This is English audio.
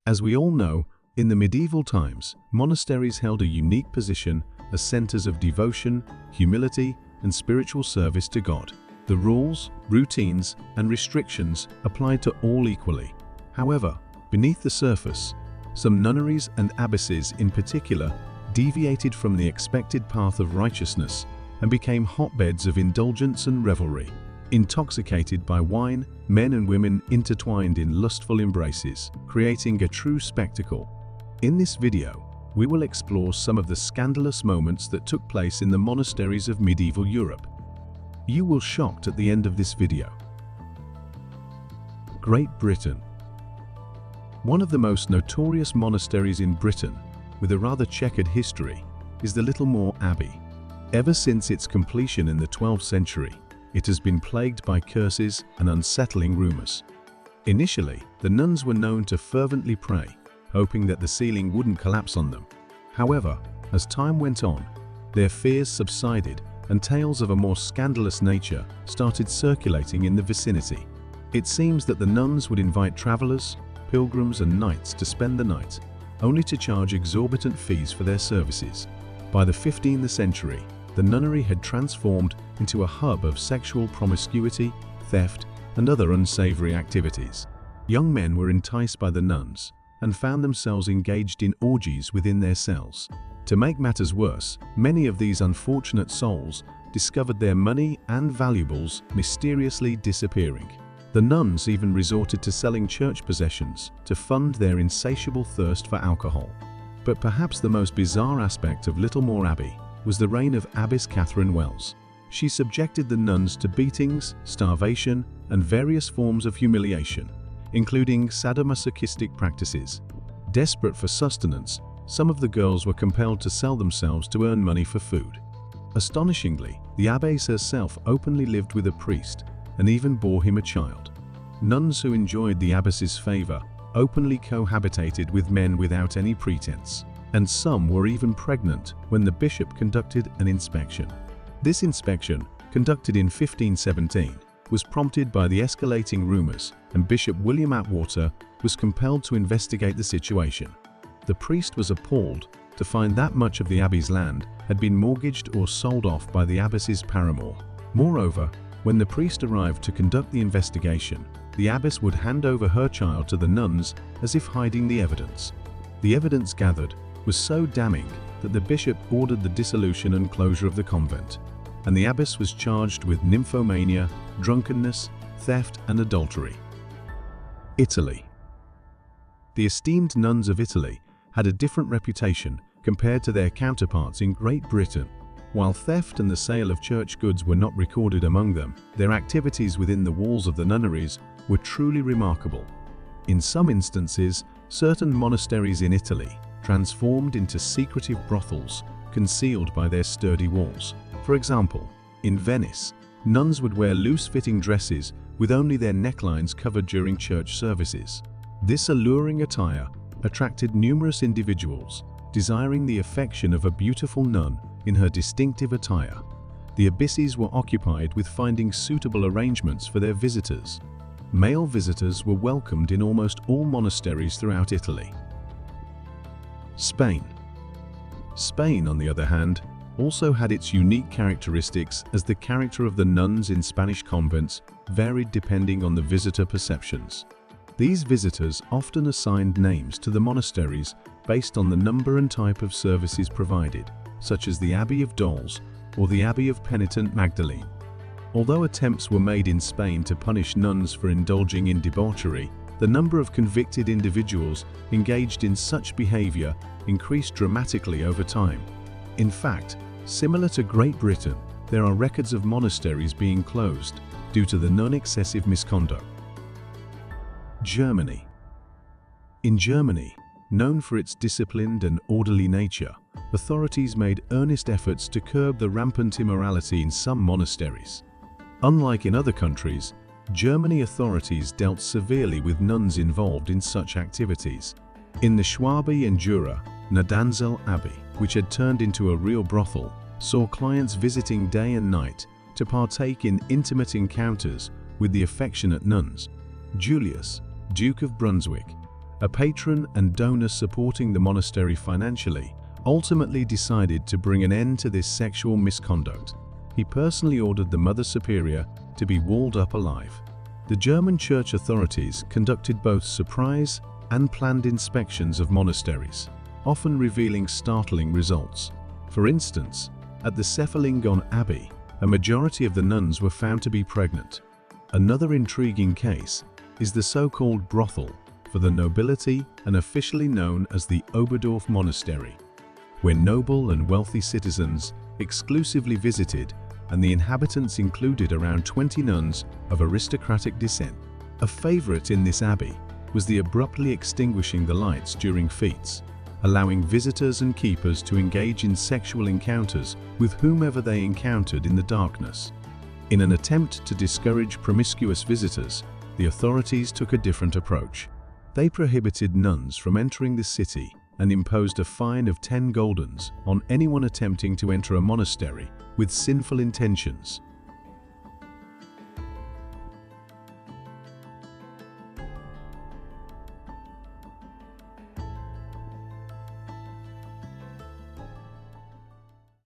As we all know, in the medieval times, monasteries held a unique position as centers of devotion, humility, and spiritual service to God. The rules, routines, and restrictions applied to all equally. However, beneath the surface, some nunneries and abbesses in particular deviated from the expected path of righteousness and became hotbeds of indulgence and revelry. Intoxicated by wine, men and women intertwined in lustful embraces, creating a true spectacle. In this video, we will explore some of the scandalous moments that took place in the monasteries of medieval Europe. You will be shocked at the end of this video. Great Britain. One of the most notorious monasteries in Britain, with a rather checkered history, is the Littlemore Abbey. Ever since its completion in the 12th century, it has been plagued by curses and unsettling rumors. Initially, the nuns were known to fervently pray, hoping that the ceiling wouldn't collapse on them. However, as time went on, their fears subsided and tales of a more scandalous nature started circulating in the vicinity. It seems that the nuns would invite travelers, pilgrims, and knights to spend the night, only to charge exorbitant fees for their services. By the 15th century, the nunnery had transformed into a hub of sexual promiscuity, theft, and other unsavory activities. Young men were enticed by the nuns and found themselves engaged in orgies within their cells. To make matters worse, many of these unfortunate souls discovered their money and valuables mysteriously disappearing. The nuns even resorted to selling church possessions to fund their insatiable thirst for alcohol. But perhaps the most bizarre aspect of Littlemore Abbey was the reign of Abbess Catherine Wells. She subjected the nuns to beatings, starvation, and various forms of humiliation, including sadomasochistic practices. Desperate for sustenance, some of the girls were compelled to sell themselves to earn money for food. Astonishingly, the abbess herself openly lived with a priest and even bore him a child. Nuns who enjoyed the abbess's favor openly cohabitated with men without any pretense, and some were even pregnant when the bishop conducted an inspection. This inspection, conducted in 1517, was prompted by the escalating rumors, and Bishop William Atwater was compelled to investigate the situation. The priest was appalled to find that much of the abbey's land had been mortgaged or sold off by the abbess's paramour. Moreover, when the priest arrived to conduct the investigation, the abbess would hand over her child to the nuns as if hiding the evidence. The evidence gathered was so damning that the bishop ordered the dissolution and closure of the convent, and the abbess was charged with nymphomania, drunkenness, theft, and adultery. Italy. The esteemed nuns of Italy had a different reputation compared to their counterparts in Great Britain. While theft and the sale of church goods were not recorded among them, their activities within the walls of the nunneries were truly remarkable. In some instances, certain monasteries in Italy transformed into secretive brothels concealed by their sturdy walls. For example, in Venice, nuns would wear loose-fitting dresses with only their necklines covered during church services. This alluring attire attracted numerous individuals, desiring the affection of a beautiful nun in her distinctive attire. The abbesses were occupied with finding suitable arrangements for their visitors. Male visitors were welcomed in almost all monasteries throughout Italy. Spain. Spain, on the other hand, also had its unique characteristics, as the character of the nuns in Spanish convents varied depending on the visitor perceptions. These visitors often assigned names to the monasteries based on the number and type of services provided, such as the Abbey of Dolls or the Abbey of Penitent Magdalene. Although attempts were made in Spain to punish nuns for indulging in debauchery, the number of convicted individuals engaged in such behavior increased dramatically over time. In fact, similar to Great Britain, there are records of monasteries being closed due to the non-excessive misconduct. Germany. In Germany, known for its disciplined and orderly nature, authorities made earnest efforts to curb the rampant immorality in some monasteries. Unlike in other countries, Germany authorities dealt severely with nuns involved in such activities. In the Schwabe and Jura, Nadanzel Abbey, which had turned into a real brothel, saw clients visiting day and night to partake in intimate encounters with the affectionate nuns. Julius, Duke of Brunswick, a patron and donor supporting the monastery financially, ultimately decided to bring an end to this sexual misconduct. He personally ordered the Mother Superior to be walled up alive. The German church authorities conducted both surprise and planned inspections of monasteries, often revealing startling results. For instance, at the Cephelingon Abbey, a majority of the nuns were found to be pregnant. Another intriguing case is the so-called brothel for the nobility and officially known as the Oberdorf Monastery, where noble and wealthy citizens exclusively visited, and the inhabitants included around 20 nuns of aristocratic descent. A favorite in this abbey was the abruptly extinguishing the lights during fetes, allowing visitors and keepers to engage in sexual encounters with whomever they encountered in the darkness. In an attempt to discourage promiscuous visitors, the authorities took a different approach. They prohibited nuns from entering the city and imposed a fine of 10 guldens on anyone attempting to enter a monastery with sinful intentions.